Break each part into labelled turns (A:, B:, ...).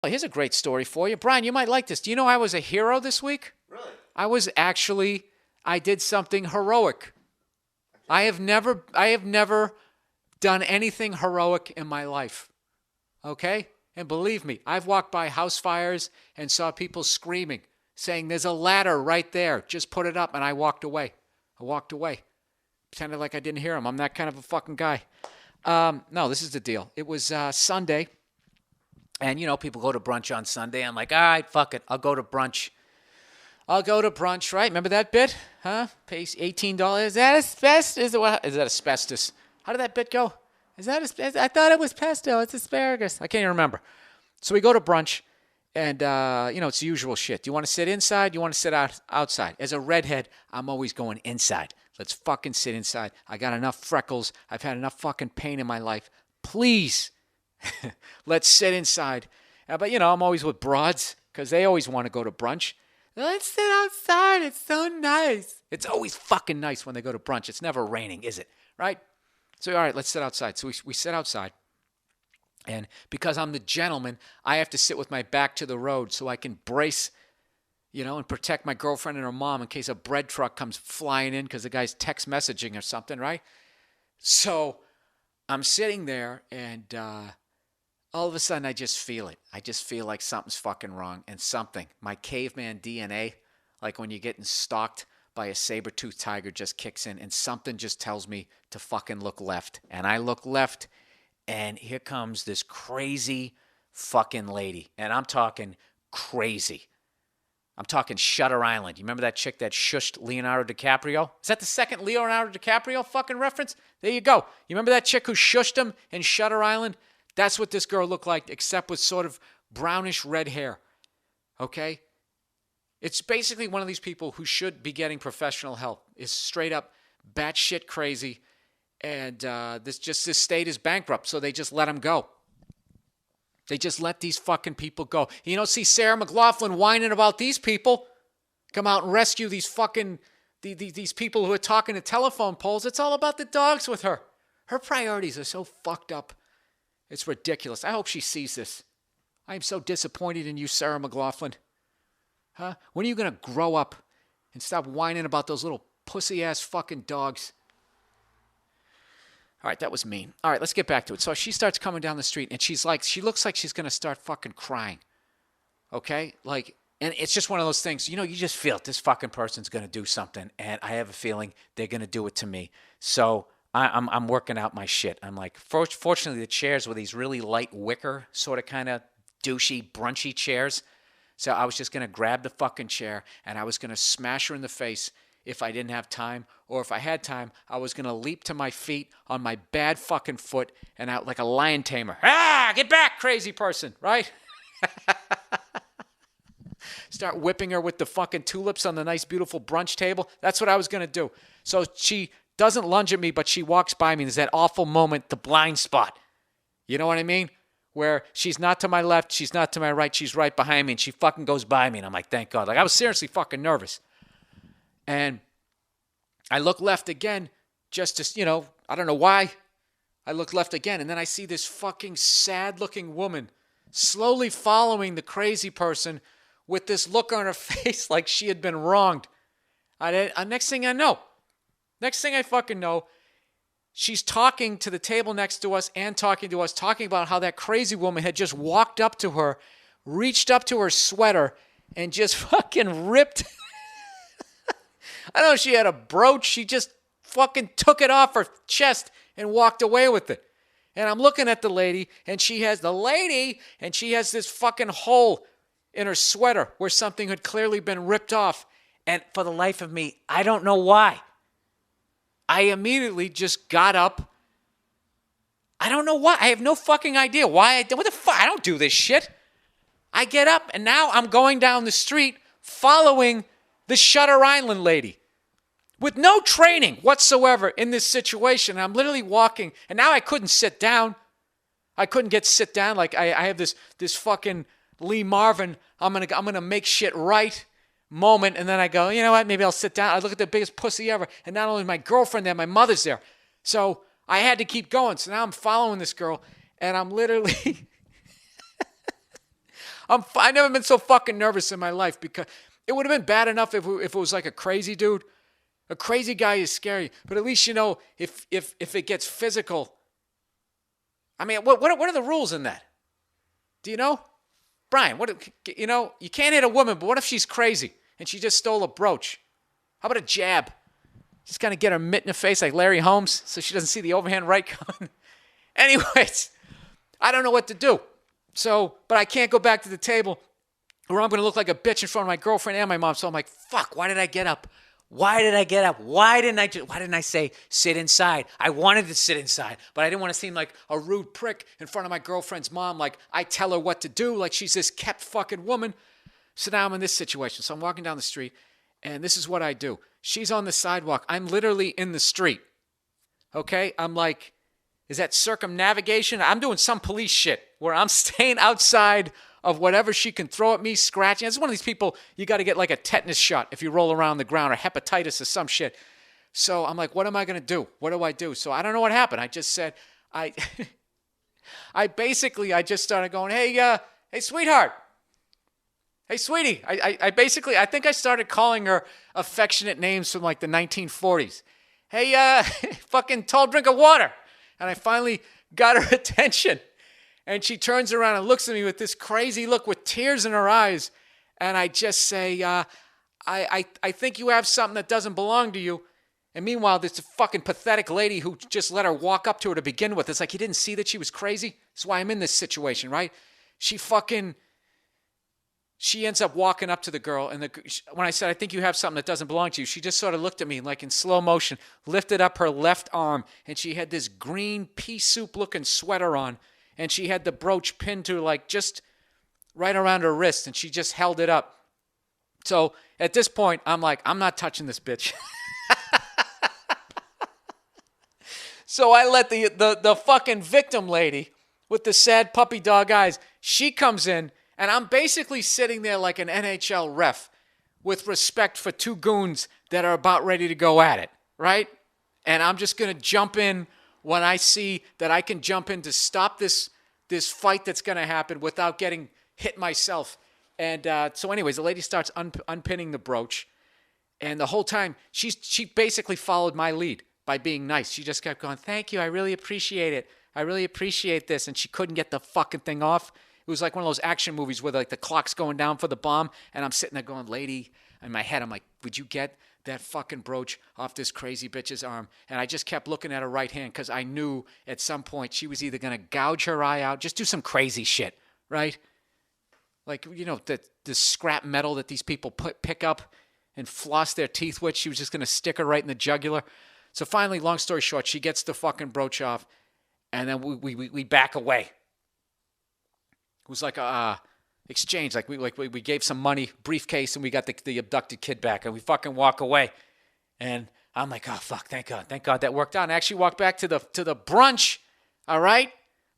A: Oh, here's a great story for you. Brian, you might like this. Do you know I was a hero this week?
B: Really?
A: I did something heroic. I have never done anything heroic in my life. Okay? And believe me, I've walked by house fires and saw people screaming, saying, there's a ladder right there. Just put it up. And I walked away. I walked away. Pretended like I didn't hear him. I'm that kind of a fucking guy. No, this is the deal. It was Sunday. And, people go to brunch on Sunday. I'm like, all right, fuck it. I'll go to brunch. Right? Remember that bit? Huh? Pays $18. Is that asbestos? Is that asbestos? How did that bit go? Is that asbestos? I thought it was pesto. It's asparagus. I can't even remember. So we go to brunch, and, it's the usual shit. Do you want to sit inside? Do you want to sit outside? As a redhead, I'm always going inside. Let's fucking sit inside. I got enough freckles. I've had enough fucking pain in my life. Please, let's sit inside. But, I'm always with broads because they always want to go to brunch. Let's sit outside. It's so nice. It's always fucking nice when they go to brunch. It's never raining, is it? Right? So, all right, let's sit outside. So we sit outside. And because I'm the gentleman, I have to sit with my back to the road so I can brace, and protect my girlfriend and her mom in case a bread truck comes flying in because the guy's text messaging or something, right? So I'm sitting there, and all of a sudden I just feel it. I just feel like something's fucking wrong, and my caveman DNA, like when you're getting stalked by a saber-toothed tiger, just kicks in, and something just tells me to fucking look left. And I look left, and here comes this crazy fucking lady. And I'm talking crazy. I'm talking Shutter Island. You remember that chick that shushed Leonardo DiCaprio? Is that the second Leonardo DiCaprio fucking reference? There you go. You remember that chick who shushed him in Shutter Island? That's what this girl looked like, except with sort of brownish red hair. Okay? It's basically one of these people who should be getting professional help. Is straight up batshit crazy, and this state is bankrupt, so they just let him go. They just let these fucking people go. You don't see Sarah McLachlan whining about these people. Come out and rescue these fucking these people who are talking to telephone poles. It's all about the dogs with her. Her priorities are so fucked up. It's ridiculous. I hope she sees this. I am so disappointed in you, Sarah McLachlan. Huh? When are you going to grow up and stop whining about those little pussy-ass fucking dogs? All right, that was mean. All right, let's get back to it. So she starts coming down the street, and she looks like she's going to start fucking crying. Okay? And it's just one of those things, you just feel it. This fucking person's going to do something, and I have a feeling they're going to do it to me. So I'm working out my shit. I'm like, fortunately, the chairs were these really light wicker, sort of kind of douchey, brunchy chairs. So I was just going to grab the fucking chair, and I was going to smash her in the face if I didn't have time. Or if I had time, I was going to leap to my feet on my bad fucking foot and out like a lion tamer. Ah, get back, crazy person, right? Start whipping her with the fucking tulips on the nice, beautiful brunch table. That's what I was going to do. So she doesn't lunge at me, but she walks by me. There's that awful moment, the blind spot. You know what I mean? Where she's not to my left, she's not to my right, she's right behind me, and she fucking goes by me, and I'm like, thank God. Like, I was seriously fucking nervous. And I look left again, just to, I don't know why. I look left again, and then I see this fucking sad-looking woman slowly following the crazy person with this look on her face like she had been wronged. Next thing I fucking know, she's talking to the table next to us and talking to us, talking about how that crazy woman had just walked up to her, reached up to her sweater, and just fucking ripped. I don't know if she had a brooch. She just fucking took it off her chest and walked away with it. And I'm looking at the lady, and she has this fucking hole in her sweater where something had clearly been ripped off. And for the life of me, I don't know why. I immediately just got up. I don't know why. I have no fucking idea why. What the fuck? I don't do this shit. I get up, and now I'm going down the street following the Shutter Island lady with no training whatsoever in this situation. I'm literally walking, and now I couldn't sit down. I couldn't sit down. Like I have this fucking Lee Marvin, I'm gonna make shit right moment, and then I go, you know what, maybe I'll sit down. I look at the biggest pussy ever, and not only my girlfriend there, my mother's there. So I had to keep going. So now I'm following this girl, and I'm literally I've never been so fucking nervous in my life because it would have been bad enough if it was like a crazy dude. A crazy guy is scary, but at least you know if it gets physical. I mean, what are the rules in that? Do you know, Brian? You can't hit a woman, but what if she's crazy and she just stole a brooch? How about a jab? Just kind of get her mitt in the face like Larry Holmes, so she doesn't see the overhand right coming. Anyways, I don't know what to do. So, but I can't go back to the table, or I'm going to look like a bitch in front of my girlfriend and my mom. So I'm like, fuck, why did I get up? Why didn't I say sit inside? I wanted to sit inside, but I didn't want to seem like a rude prick in front of my girlfriend's mom. Like I tell her what to do, like she's this kept fucking woman. So now I'm in this situation. So I'm walking down the street, and this is what I do. She's on the sidewalk. I'm literally in the street. Okay? I'm like, is that circumnavigation? I'm doing some police shit where I'm staying outside of whatever she can throw at me, scratching. It's one of these people, you got to get like a tetanus shot if you roll around the ground, or hepatitis or some shit. So I'm like, what am I going to do? What do I do? So I don't know what happened. I just said, I just started going, hey, sweetheart. Hey, sweetie. I think I started calling her affectionate names from like the 1940s. Hey, fucking tall drink of water. And I finally got her attention. And she turns around and looks at me with this crazy look with tears in her eyes. And I just say, I think you have something that doesn't belong to you. And meanwhile, this fucking pathetic lady who just let her walk up to her to begin with. It's like you didn't see that she was crazy. That's why I'm in this situation, right? She ends up walking up to the girl. And when I said, I think you have something that doesn't belong to you, she just sort of looked at me like in slow motion, lifted up her left arm. And she had this green pea soup looking sweater on. And she had the brooch pinned to like just right around her wrist, and she just held it up. So at this point, I'm like, I'm not touching this bitch. So I let the fucking victim lady with the sad puppy dog eyes, she comes in, and I'm basically sitting there like an NHL ref with respect for two goons that are about ready to go at it, right? And I'm just going to jump in when I see that I can jump in to stop this fight that's going to happen without getting hit myself. And so anyways, the lady starts unpinning the brooch. And the whole time, she basically followed my lead by being nice. She just kept going, thank you, I really appreciate it. I really appreciate this. And she couldn't get the fucking thing off. It was like one of those action movies where like the clock's going down for the bomb. And I'm sitting there going, lady, in my head, I'm like, would you get that fucking brooch off this crazy bitch's arm? And I just kept looking at her right hand because I knew at some point she was either going to gouge her eye out, just do some crazy shit, right? Like, you know, the scrap metal that these people pick up and floss their teeth with. She was just going to stick her right in the jugular. So finally, long story short, she gets the fucking brooch off, and then we back away. It was like a exchange, like we gave some money, briefcase, and we got the abducted kid back, and we fucking walk away. And I'm like, oh fuck, thank God that worked out. And I actually walked back to the brunch, all right?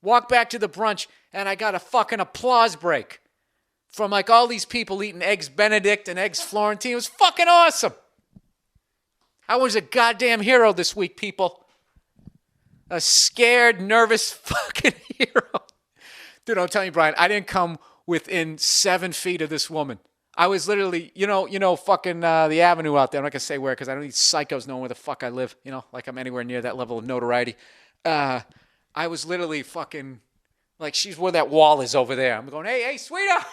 A: Walked back to the brunch, and I got a fucking applause break from like all these people eating eggs Benedict and eggs Florentine. It was fucking awesome. I was a goddamn hero this week, people. A scared, nervous fucking hero. Dude, I'm telling you, Brian, I didn't come within 7 feet of this woman. I was literally, you know, fucking the avenue out there. I'm not going to say where because I don't need psychos knowing where the fuck I live, you know, like I'm anywhere near that level of notoriety. I was literally fucking, like she's where that wall is over there. I'm going, hey, sweetheart.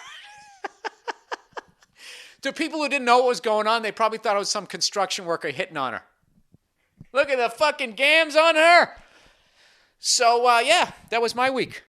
A: To people who didn't know what was going on, they probably thought it was some construction worker hitting on her. Look at the fucking gams on her. So, yeah, that was my week.